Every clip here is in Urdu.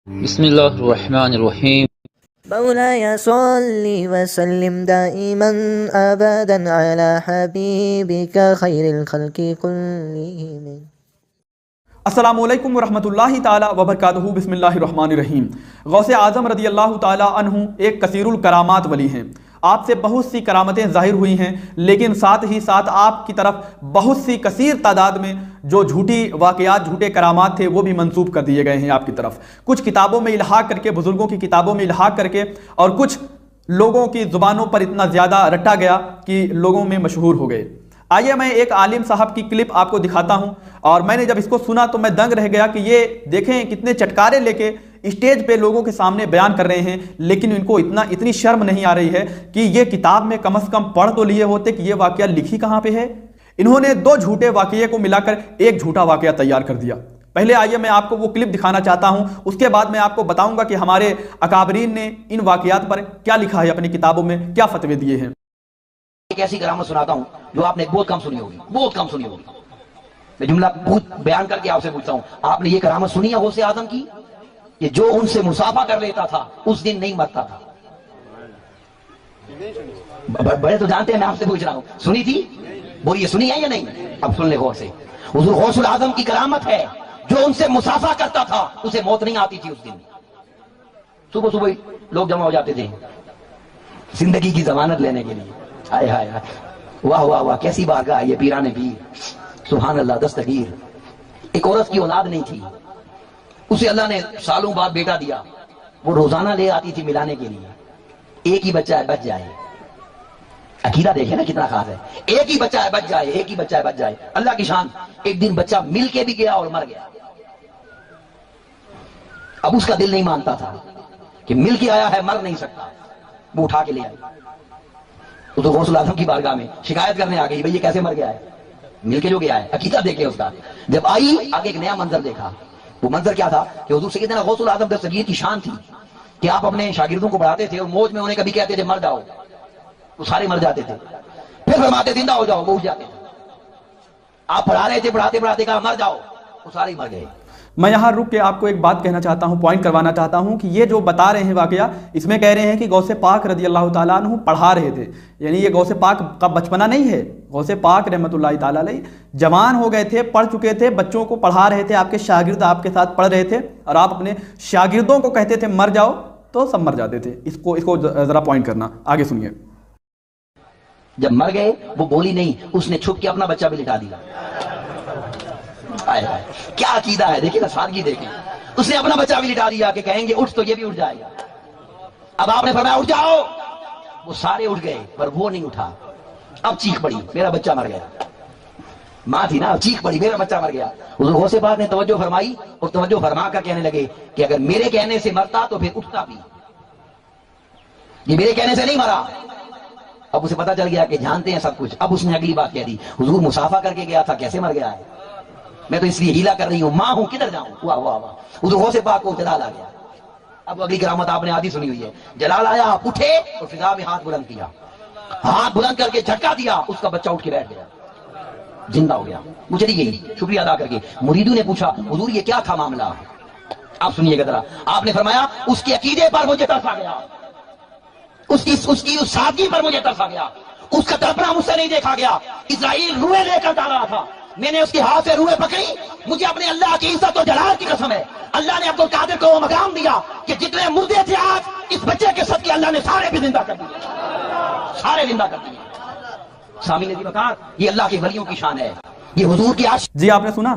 بسم اللہ الرحمن الرحیم۔ مولاي صل وسلم دائما ابدا على حبيبك خير الخلق كلهم۔ السلام علیکم ورحمۃ اللہ تعالی وبرکاتہ۔ بسم اللہ الرحمن الرحیم۔ غوث اعظم رضی اللہ تعالی عنہ ایک کثیر الکرامات ولی ہیں۔ آپ سے بہت سی کرامتیں ظاہر ہوئی ہیں، لیکن ساتھ ہی ساتھ آپ کی طرف بہت سی کثیر تعداد میں جو جھوٹی واقعات، جھوٹے کرامات تھے وہ بھی منسوب کر دیے گئے ہیں آپ کی طرف۔ کچھ کتابوں میں الحاق کر کے، بزرگوں کی کتابوں میں الحاق کر کے، اور کچھ لوگوں کی زبانوں پر اتنا زیادہ رٹا گیا کہ لوگوں میں مشہور ہو گئے۔ آئیے میں ایک عالم صاحب کی کلپ آپ کو دکھاتا ہوں، اور میں نے جب اس کو سنا تو میں دنگ رہ گیا کہ یہ دیکھیں کتنے چٹکارے لے کے اسٹیج پہ لوگوں کے سامنے بیان کر رہے ہیں، لیکن ان کو اتنی شرم نہیں آ رہی ہے کہ یہ کتاب میں کم از کم پڑھ تو لیے ہوتے کہ یہ واقعہ لکھی کہاں پہ ہے۔ انہوں نے دو جھوٹے واقعے کو ملا کر ایک جھوٹا واقعہ تیار کر دیا۔ پہلے آئیے میں آپ کو وہ کلپ دکھانا چاہتا ہوں، اس کے بعد میں آپ کو بتاؤں گا کہ ہمارے اکابرین نے ان واقعات پر کیا لکھا ہے، اپنی کتابوں میں کیا فتوے دیے ہیں۔ ایک ایسی کرامت سناتا ہوں جو آپ نے بہت کم سنی ہوگی، بہت کم سنی ہوگی۔ میں جملہ بیان کر کے آپ سے پوچھتا ہوں، آپ نے یہ کرامت سنی ہے غوث اعظم کی کہ جو ان سے مصافحہ کر لیتا تھا اس دن نہیں مرتا تھا؟ بڑے تو جانتے ہیں، میں آپ سے پوچھ رہا ہوں، سنی تھی؟ بولیے سنی ہے یا نہیں؟ اب سن لے غور سے۔ حضور غوث اعظم کی کرامت ہے جو ان سے مصافحہ کرتا تھا اسے موت نہیں آتی تھی اس دن۔ صبح صبح لوگ جمع ہو جاتے تھے زندگی کی ضمانت لینے کے لیے۔ ہائے ہائے واہ واہ واہ، کیسی بارگاہ ہے یہ پیران پیر، سبحان اللہ دستگیر۔ ایک عورت کی اولاد نہیں تھی، اسے اللہ نے سالوں بعد بیٹا دیا، وہ روزانہ لے آتی تھی ملانے کے لیے۔ ایک ہی بچہ ہے، بچ جائے۔ عقیدہ دیکھیں نا کتنا خاص ہے، ایک ہی بچہ ہے بچ جائے، ایک ہی بچہ ہے بچ جائے، اللہ کی شان۔ ایک دن بچہ مل کے بھی گیا اور مر گیا۔ اب اس کا دل نہیں مانتا تھا کہ مل کے آیا ہے مر نہیں سکتا، وہ اٹھا کے لے آئی۔ تو غوث اعظم کی بارگاہ میں شکایت کرنے آ گئی، بھئی یہ کیسے مر گیا ہے؟ مل کے جو گیا ہے، عقیدہ دیکھیں اس کا۔ جب آئی آگے ایک نیا منظر دیکھا۔ وہ منظر کیا تھا کہ حضور سیدنا غوث اعظم دستگیر کی شان تھی کہ آپ اپنے شاگردوں کو پڑھاتے تھے اور موج میں انہیں کبھی کہتے تھے مر جاؤ، وہ سارے مر جاتے تھے، پھر فرماتے زندہ ہو جاؤ، وہ اٹھ جاتے تھے۔ آپ پڑھا رہے تھے، پڑھاتے پڑھاتے کہا مر جاؤ، وہ سارے ہی مر گئے۔ میں یہاں رک کے آپ کو ایک بات کہنا چاہتا ہوں، پوائنٹ کروانا چاہتا ہوں کہ یہ جو بتا رہے ہیں واقعہ، اس میں کہہ رہے ہیں کہ غوث پاک رضی اللہ تعالیٰ عنہ پڑھا رہے تھے، یعنی یہ غوث پاک کا بچپنا نہیں ہے۔ غوث پاک رحمۃ اللہ تعالیٰ علیہ جوان ہو گئے تھے، پڑھ چکے تھے، بچوں کو پڑھا رہے تھے، آپ کے شاگرد آپ کے ساتھ پڑھ رہے تھے، اور آپ اپنے شاگردوں کو کہتے تھے مر جاؤ تو سب مر جاتے تھے۔ اس کو ذرا پوائنٹ کرنا، آگے سنیے۔ جب مر گئے وہ بولی نہیں، اس نے چھپ کے اپنا بچہ بھی لٹا دیا۔ کیا عقیدہ ہے، دیکھیں نا سادگی دیکھیں۔ اس نے اپنا بچہ بھی لٹا دیا کہ کہیں گے اٹھ تو یہ بھی اٹھ جائے گا۔ اب آپ نے فرمایا اٹھ جاؤ، وہ سارے اٹھ گئے پر وہ نہیں اٹھا۔ اب چیخ پڑی میرا بچہ مر گیا، ماں تھی نا، چیخ پڑی میرا بچہ مر گیا۔ حضور غوث پاک نے توجہ فرمائی اور توجہ فرما کر کہنے لگے کہ اگر میرے کہنے سے مرتا تو پھر اٹھتا بھی، یہ میرے کہنے سے نہیں مرا۔ اب اسے پتا چل گیا کہ جانتے ہیں سب کچھ۔ اب اس نے اگلی بات کہہ دی، حضور مصافحہ کر کے گیا تھا، کیسے مر گیا ہے؟ میں تو اس لیے ہیلا کر رہی ہوں، ماں ہوں کدھر جاؤں؟ واہ واہ واہ، حضور غوث پاک کو جلال آ گیا۔ اب اگلی کرامت آپ نے آدھی سنی ہوئی ہے، جلال آیا، آپ اٹھے اور فضا میں ہاتھ بلند کیا، ہاتھ بلند کر کے جھٹکا دیا، اس کا بچہ اٹھ کے بیٹھ گیا، زندہ ہو گیا، وہ چلی گئی شکریہ ادا کر کے۔ مریدوں نے پوچھا حضور یہ کیا تھا معاملہ؟ آپ سنیے گا ذرا۔ آپ نے فرمایا اس کے عقیدے پر مجھے ترس آ گیا، اس کی سادگی پر مجھے ترس آ گیا، اس کا تڑپنا مجھ سے نہیں دیکھا گیا۔ اسرائیل روئے لے کر جا رہا تھا، میں نے اس کے ہاتھ سے روئے پکڑی، مجھے اپنے اللہ کی عزت و جلال کی قسم ہے، اللہ نے عبد القادر کو وہ مقام دیا کہ جتنے مردے تھے آج اس بچے کے صدقے اللہ نے سارے بھی زندہ کر دیے، سارے زندہ کر دیے۔ سامعین نے بتا، یہ اللہ کے ولیوں کی شان ہے، یہ حضور کی عرش۔ جی آپ نے سنا،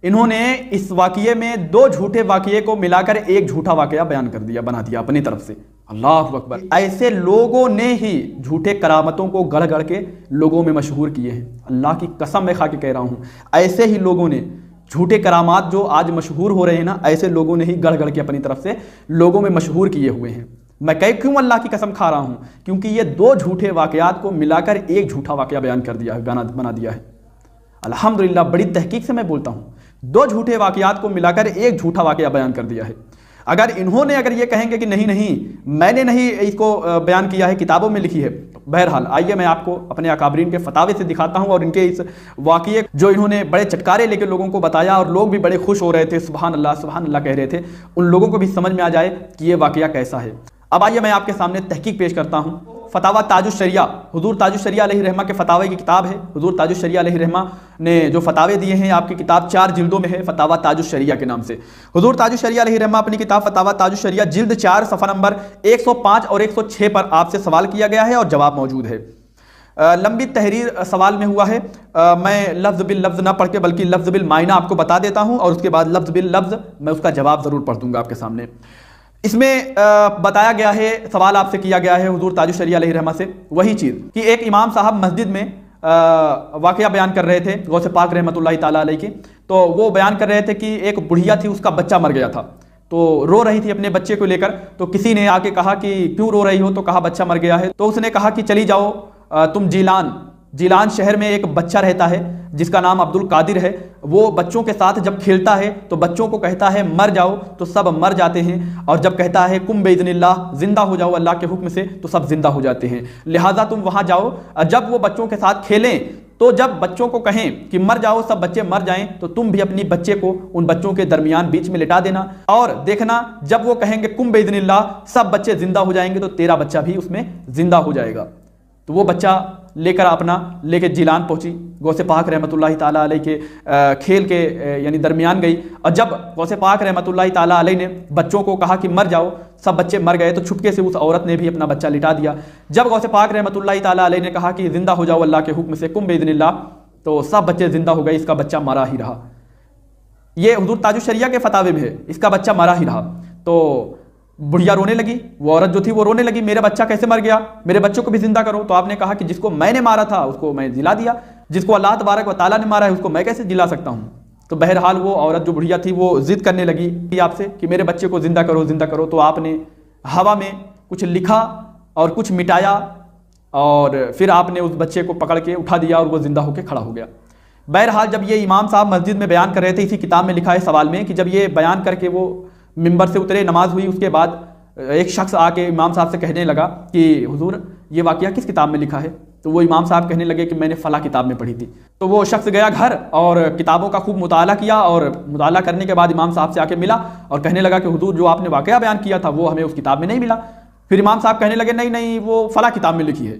انہوں نے اس واقعے میں دو جھوٹے واقعے کو ملا کر ایک جھوٹا واقعہ بیان کر دیا، بنا دیا اپنی طرف سے۔ اللہ اکبر، ایسے لوگوں نے ہی جھوٹے کرامتوں کو گڑھ گڑھ کے لوگوں میں مشہور کیے ہیں۔ اللہ کی قسم میں کھا کے کہہ رہا ہوں، ایسے ہی لوگوں نے جھوٹے کرامات جو آج مشہور ہو رہے ہیں نا، ایسے لوگوں نے ہی گڑھ گڑھ کے اپنی طرف سے لوگوں میں مشہور کیے ہوئے ہیں۔ میں کیوں اللہ کی قسم کھا رہا ہوں؟ کیونکہ یہ دو جھوٹے واقعات کو ملا کر ایک جھوٹا واقعہ بیان کر دیا ہے، بنا دیا ہے۔ الحمدللہ بڑی تحقیق سے میں بولتا ہوں، دو جھوٹے واقعات کو ملا کر ایک جھوٹا واقعہ بیان کر دیا ہے۔ اگر انہوں نے یہ کہیں گے کہ نہیں میں نے نہیں اس کو بیان کیا ہے، کتابوں میں لکھی ہے، تو بہرحال آئیے میں آپ کو اپنے اکابرین کے فتاوے سے دکھاتا ہوں اور ان کے اس واقعے جو انہوں نے بڑے چٹکارے لے کے لوگوں کو بتایا اور لوگ بھی بڑے خوش ہو رہے تھے، سبحان اللہ کہہ رہے تھے، ان لوگوں کو بھی سمجھ میں آ جائے کہ یہ واقعہ کیسا ہے۔ اب آئیے میں آپ کے سامنے تحقیق پیش کرتا ہوں۔ فتاوی تاج الشریعہ، حضور تاج الشریعہ علیہ رحمہ کے فتاوی کی کتاب ہے۔ حضور تاج الشریعہ علیہ رحمہ نے جو فتاوے دیے ہیں، آپ کی کتاب 4 جلدوں میں ہے، فتاوی تاج الشریعہ کے نام سے۔ حضور تاج الشریعہ علیہ رحمہ اپنی کتاب فتاوی تاج الشریعہ جلد 4 صفحہ نمبر 105 اور 106 پر آپ سے سوال کیا گیا ہے اور جواب موجود ہے۔ لمبی تحریر سوال میں ہوا ہے، میں لفظ باللفظ نہ پڑھ کے بلکہ لفظ بالمعنی آپ کو بتا دیتا ہوں اور اس کے بعد لفظ باللفظ میں اس کا جواب ضرور پڑھ دوں گا آپ کے سامنے۔ اس میں بتایا گیا ہے، سوال آپ سے کیا گیا ہے حضور تاج الشریعہ علیہ رحمہ سے وہی چیز کہ ایک امام صاحب مسجد میں واقعہ بیان کر رہے تھے غوث پاک رحمۃ اللہ تعالیٰ علیہ کی، تو وہ بیان کر رہے تھے کہ ایک بڑھیا تھی، اس کا بچہ مر گیا تھا، تو رو رہی تھی اپنے بچے کو لے کر، تو کسی نے آ کے کہا کہ کیوں رو رہی ہو؟ تو کہا بچہ مر گیا ہے۔ تو اس نے کہا کہ چلی جاؤ تم جیلان شہر میں ایک بچہ رہتا ہے جس کا نام عبد القادر ہے، وہ بچوں کے ساتھ جب کھیلتا ہے تو بچوں کو کہتا ہے مر جاؤ تو سب مر جاتے ہیں، اور جب کہتا ہے کم باذن اللہ، زندہ ہو جاؤ اللہ کے حکم سے، تو سب زندہ ہو جاتے ہیں، لہٰذا تم وہاں جاؤ، جب وہ بچوں کے ساتھ کھیلیں تو جب بچوں کو کہیں کہ مر جاؤ، سب بچے مر جائیں، تو تم بھی اپنی بچے کو ان بچوں کے درمیان بیچ میں لٹا دینا، اور دیکھنا جب وہ کہیں گے کم باذن اللہ، سب بچے زندہ ہو جائیں گے، تو تیرا بچہ بھی اس میں زندہ ہو جائے گا۔ تو وہ بچہ لے کے جیلان پہنچی، غوث پاک رحمۃ اللہ تعالیٰ علیہ کے کھیل کے یعنی درمیان گئی، اور جب غوث پاک رحمۃ اللہ تعالیٰ علیہ نے بچوں کو کہا کہ مر جاؤ، سب بچے مر گئے، تو چھپکے سے اس عورت نے بھی اپنا بچہ لٹا دیا۔ جب غوث پاک رحمۃ اللہ تعالیٰ علیہ نے کہا کہ زندہ ہو جاؤ اللہ کے حکم سے، کم باذن اللہ، تو سب بچے زندہ ہو گئے، اس کا بچہ مرا ہی رہا۔ یہ حضور تاج الشریعہ کے فتاوے میں ہے، اس کا بچہ مرا ہی رہا۔ تو بڑھیا رونے لگی، وہ عورت جو تھی وہ رونے لگی، میرا بچہ کیسے مر گیا، میرے بچوں کو بھی زندہ کرو۔ تو آپ نے کہا کہ جس کو میں نے مارا تھا اس کو میں جلا دیا، جس کو اللہ تبارک و تعالیٰ نے مارا ہے اس کو میں کیسے جلا سکتا ہوں۔ تو بہرحال وہ عورت جو بڑھیا تھی وہ ضد کرنے لگی آپ سے کہ میرے بچے کو زندہ کرو زندہ کرو۔ تو آپ نے ہوا میں کچھ لکھا اور کچھ مٹایا، اور پھر آپ نے اس بچے کو پکڑ کے اٹھا دیا اور وہ زندہ ہو کے کھڑا ہو گیا۔ بہرحال جب یہ امام صاحب مسجد میں بیان کر رہے تھے، اسی کتاب میں لکھا ہے سوال میں کہ جب یہ بیان کر کے وہ ممبر سے اترے، نماز ہوئی، اس کے بعد ایک شخص آ کے امام صاحب سے کہنے لگا کہ حضور یہ واقعہ کس کتاب میں لکھا ہے؟ تو وہ امام صاحب کہنے لگے کہ میں نے فلاں کتاب میں پڑھی تھی۔ تو وہ شخص گیا گھر اور کتابوں کا خوب مطالعہ کیا، اور مطالعہ کرنے کے بعد امام صاحب سے آ کے ملا اور کہنے لگا کہ حضور جو آپ نے واقعہ بیان کیا تھا وہ ہمیں اس کتاب میں نہیں ملا۔ پھر امام صاحب کہنے لگے نہیں وہ فلاں کتاب میں لکھی ہے۔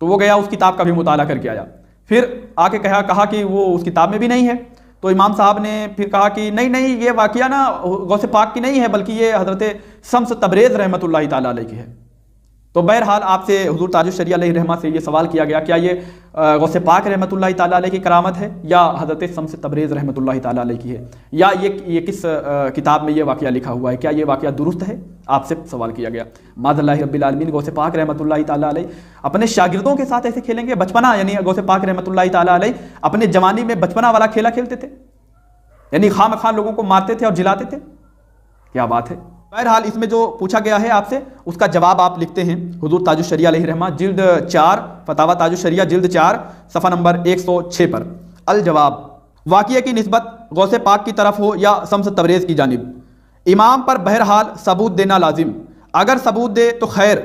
تو وہ گیا اس کتاب کا بھی مطالعہ کر کے آیا، پھر آ کے کہا کہ وہ اس کتاب میں بھی نہیں ہے۔ تو امام صاحب نے پھر کہا کہ نہیں یہ واقعہ نا غوث پاک کی نہیں ہے، بلکہ یہ حضرت شمس تبریز رحمۃ اللہ تعالیٰ علیہ کی ہے۔ تو بہرحال آپ سے حضور تاج الشریعہ علیہ رحمہ سے یہ سوال کیا گیا، کیا یہ غوث پاک رحمۃ اللہ تعالیٰ علیہ کی کرامت ہے یا حضرت شمس تبریز رحمۃ اللہ تعالیٰ علیہ کی ہے، یا یہ کس کتاب میں یہ واقعہ لکھا ہوا ہے، کیا یہ واقعہ درست ہے؟ آپ سے سوال کیا گیا۔ معاذ اللہ رب العالمین، غوث پاک رحمۃ اللہ تعالیٰ علیہ اپنے شاگردوں کے ساتھ ایسے کھیلیں گے؟ بچپنا، یعنی غوث پاک رحمۃ اللہ تعالیٰ علیہ اپنے جوانی میں بچپنا والا کھیلا کھیلتے تھے، یعنی خواہ مخواہ لوگوں کو مارتے تھے اور جلاتے تھے؟ کیا بات ہے۔ بہرحال اس میں جو پوچھا گیا ہے آپ سے اس کا جواب آپ لکھتے ہیں حضور تاج الشریعہ علیہ رحمہ جلد 4 فتاوی تاج الشریعہ جلد 4 صفحہ نمبر 106 پر۔ الجواب، واقعے کی نسبت غوث پاک کی طرف ہو یا شمس تبریز کی جانب، امام پر بہرحال ثبوت دینا لازم، اگر ثبوت دے تو خیر،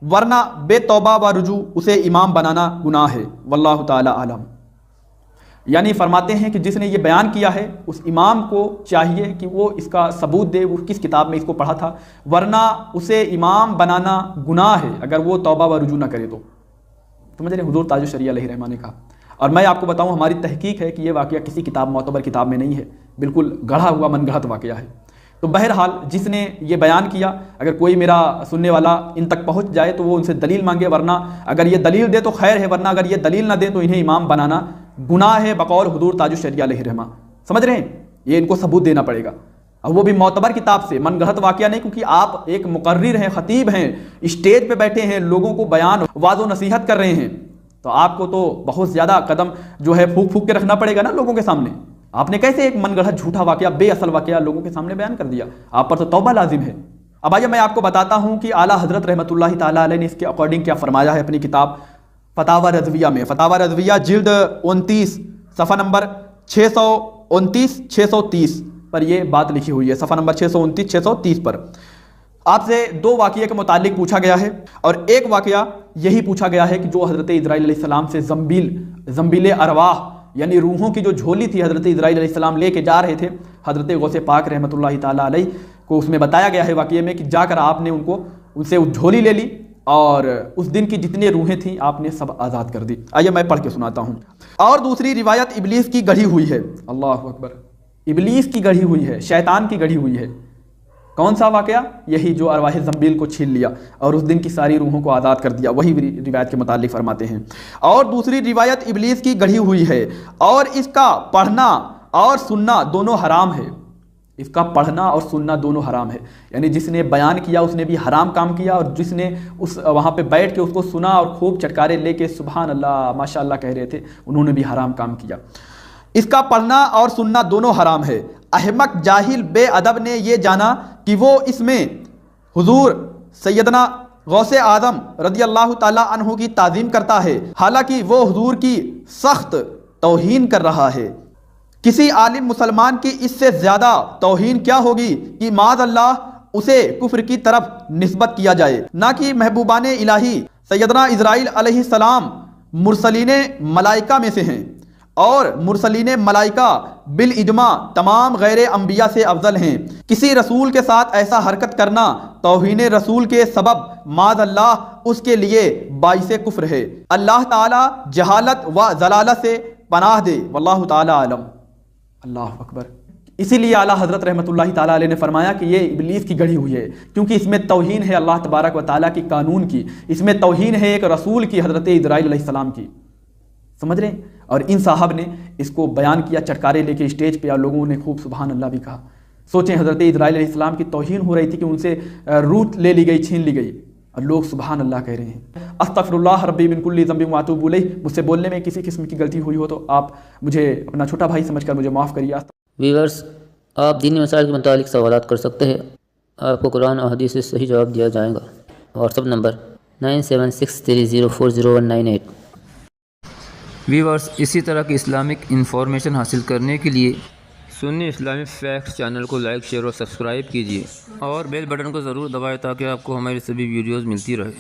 ورنہ بے توبہ و رجوع اسے امام بنانا گناہ ہے، واللہ تعالی عالم۔ یعنی فرماتے ہیں کہ جس نے یہ بیان کیا ہے اس امام کو چاہیے کہ وہ اس کا ثبوت دے، وہ کس کتاب میں اس کو پڑھا تھا، ورنہ اسے امام بنانا گناہ ہے اگر وہ توبہ و رجوع نہ کرے تو۔ سمجھ رہے ہیں، حضور تاج الشریعہ علیہ رحمہ نے کہا۔ اور میں آپ کو بتاؤں ہماری تحقیق ہے کہ یہ واقعہ کسی کتاب معتبر کتاب میں نہیں ہے، بالکل گڑھا ہوا من گھڑت واقعہ ہے۔ تو بہرحال جس نے یہ بیان کیا، اگر کوئی میرا سننے والا ان تک پہنچ جائے تو وہ ان سے دلیل مانگے، ورنہ اگر یہ دلیل دے تو خیر ہے، ورنہ اگر یہ دلیل نہ دے تو انہیں امام بنانا گناہ ہے بقول حضور تاج الشریعہ علیہ رحمہ۔ سمجھ رہے ہیں، یہ ان کو ثبوت دینا پڑے گا، اور وہ بھی معتبر کتاب سے، من گھڑت واقعہ نہیں، کیونکہ آپ ایک مقرر ہیں، خطیب ہیں، اسٹیج پہ بیٹھے ہیں، لوگوں کو بیان واضح و نصیحت کر رہے ہیں، تو آپ کو تو بہت زیادہ قدم جو ہے پھونک کے رکھنا پڑے گا نا لوگوں کے سامنے۔ آپ نے کیسے ایک من گڑھت جھوٹا واقعہ، بے اصل واقعہ لوگوں کے سامنے بیان کر دیا؟ آپ پر تو توبہ لازم ہے۔ اب آئیے میں آپ کو بتاتا ہوں کہ اعلیٰ حضرت رحمۃ اللہ تعالیٰ علیہ نے اس کے اکارڈنگ کیا فرمایا ہے اپنی کتاب فتاوی رضویہ میں۔ فتاوی رضویہ جلد 29 صفحہ نمبر 629 630 پر یہ بات لکھی ہوئی ہے، صفحہ نمبر 629 630 پر۔ آپ سے دو واقعے کے متعلق پوچھا گیا ہے، اور ایک واقعہ یہی پوچھا گیا ہے کہ جو حضرت اسرائیل علیہ السلام سے زنبیل ارواح یعنی روحوں کی جو جھولی تھی حضرت اسرائیل علیہ السلام لے کے جا رہے تھے، حضرت غوث پاک رحمۃ اللہ تعالیٰ علیہ کو اس میں بتایا گیا ہے واقعے میں کہ جا کر آپ نے ان سے جھولی لے لی اور اس دن کی جتنی روحیں تھیں آپ نے سب آزاد کر دی۔ آئیے میں پڑھ کے سناتا ہوں۔ اور دوسری روایت ابلیس کی گڑھی ہوئی ہے، اللہ اکبر، ابلیس کی گڑھی ہوئی ہے، شیطان کی گڑھی ہوئی ہے۔ کون سا واقعہ؟ یہی جو ارواح زنبیل کو چھین لیا اور اس دن کی ساری روحوں کو آزاد کر دیا، وہی روایت کے متعلق فرماتے ہیں۔ اور دوسری روایت ابلیس کی گڑھی ہوئی ہے اور اس کا پڑھنا اور سننا دونوں حرام ہے، اس کا پڑھنا اور سننا دونوں حرام ہے، یعنی جس نے بیان کیا اس نے بھی حرام کام کیا، اور جس نے وہاں پہ بیٹھ کے اس کو سنا اور خوب چٹکارے لے کے سبحان اللہ ماشاء اللہ کہہ رہے تھے، انہوں نے بھی حرام کام کیا۔ اس کا پڑھنا اور سننا دونوں حرام ہے۔ احمق جاہل بے ادب نے یہ جانا کہ وہ اس میں حضور سیدنا غوث اعظم رضی اللہ تعالیٰ عنہ کی تعظیم کرتا ہے، حالانکہ وہ حضور کی سخت توہین کر رہا ہے۔ کسی عالم مسلمان کی اس سے زیادہ توہین کیا ہوگی کہ معاذ اللہ اسے کفر کی طرف نسبت کیا جائے، نہ کہ محبوبان الہی سیدنا اسرائیل علیہ السلام مرسلین ملائکہ میں سے ہیں، اور مرسلین ملائکہ بالاجماع تمام غیر انبیاء سے افضل ہیں۔ کسی رسول کے ساتھ ایسا حرکت کرنا توہین رسول کے سبب معاذ اللہ اس کے لیے باعث کفر ہے۔ اللہ تعالی جہالت و ضلالت سے پناہ دے، واللہ تعالی عالم۔ اللہ اکبر۔ اسی لیے اعلیٰ حضرت رحمۃ اللہ تعالیٰ علیہ نے فرمایا کہ یہ ابلیس کی گڑھی ہوئی ہے، کیونکہ اس میں توہین ہے اللہ تبارک و تعالیٰ کی قانون کی، اس میں توہین ہے ایک رسول کی، حضرت اسرائیل علیہ السلام کی، سمجھ رہے ہیں؟ اور ان صاحب نے اس کو بیان کیا چٹکارے لے کے اسٹیج پہ، اور لوگوں نے خوب سبحان اللہ بھی کہا۔ سوچیں حضرت اسرائیل علیہ السلام کی توہین ہو رہی تھی کہ ان سے روح لے لی گئی، چھین لی گئی، اور لوگ سبحان اللہ کہہ رہے ہیں۔ استغفر اللہ ربی من کل ذنب واتوب الیہ۔ مجھ سے بولنے میں کسی قسم کی غلطی ہوئی ہو تو آپ مجھے اپنا چھوٹا بھائی سمجھ کر مجھے معاف کریے۔ ویورز، آپ دینی مسائل کے متعلق سوالات کر سکتے ہیں، آپ کو قرآن اور حدیث سے صحیح جواب دیا جائے گا۔ WhatsApp number 9763040198۔ ویورز، اسی طرح کی اسلامک انفارمیشن حاصل کرنے کے لیے سنی اسلامک فیکٹس چینل کو لائک، شیئر اور سبسکرائب کیجیے، اور بیل بٹن کو ضرور دبائیں تاکہ آپ کو ہماری سبھی ویڈیوز ملتی رہے۔